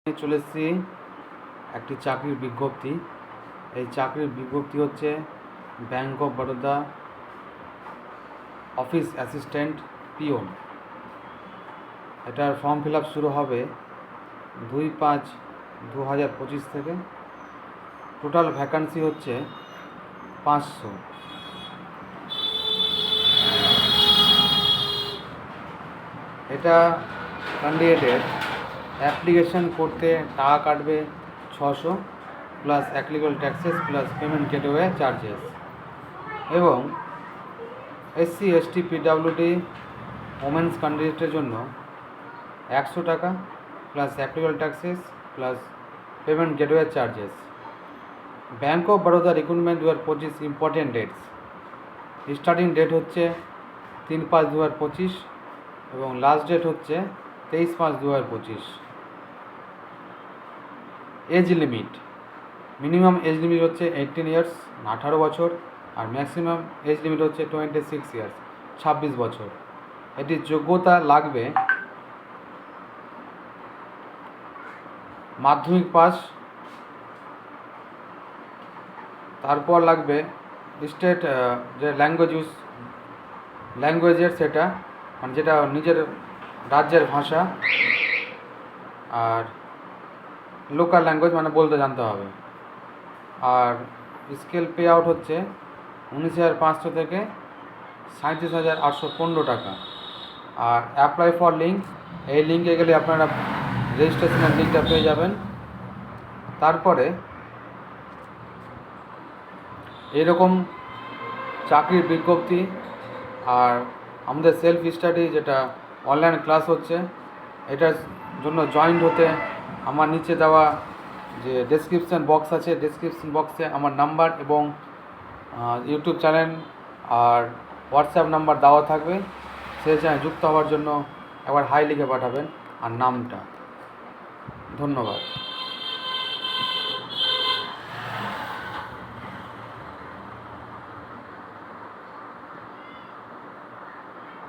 চলে এসেছি একটি চাকরির বিজ্ঞপ্তি। এই চাকরির বিজ্ঞপ্তি হচ্ছে bank of Baroda office assistant peon. এটার ফর্ম ফিল আপ শুরু হবে 2/5/2025 থেকে। টোটাল ভ্যাকান্সি হচ্ছে 500। এটা ক্যান্ডিডেটের অ্যাপ্লিকেশন করতে টাকা কাটবে 600 plus applicable taxes plus payment gateway charges, এবং SC ST PWD ওমেন্স ক্যান্ডিডেটের জন্য 100 টাকা plus applicable taxes plus payment gateway charges. Bank of Baroda recruitment 2025 important dates. Starting date হচ্ছে 3/5/2025 এবং লাস্ট ডেট হচ্ছে 23/5/2025। Age limit, minimum age limit হচ্ছে 18 years 18 বছর, আর maximum age limit হচ্ছে 26 ইয়ার্স 26 বছর। এটির যোগ্যতা লাগবে মাধ্যমিক পাস, তারপর লাগবে স্টেট যে ল্যাঙ্গুয়েজের সেটা মানে যেটা নিজের রাজ্যের ভাষা, আর লোকাল ল্যাঙ্গুয়েজ মানে বলতে জানতে হবে। আর স্কেল পে আউট হচ্ছে 19,500 থেকে 37,815 টাকা। আর অ্যাপ্লাই ফর লিঙ্ক, এই লিঙ্কে গেলে আপনারা রেজিস্ট্রেশনের লিঙ্কটা পেয়ে যাবেন। তারপরে এরকম চাকরির বিজ্ঞপ্তি আর আমাদের সেলফ স্টাডি যেটা অনলাইন ক্লাস হচ্ছে, এটার জন্য জয়েন্ট হতে আমার নিচে দেওয়া যে ডেসক্রিপশান বক্স আছে, ডেসক্রিপশান বক্সে আমার নাম্বার এবং ইউটিউব চ্যানেল আর হোয়াটসঅ্যাপ নাম্বার দেওয়া থাকবে। সেই চ্যানেল যুক্ত হওয়ার জন্য একবার হাই লিখে পাঠাবেন আর নামটা। ধন্যবাদ।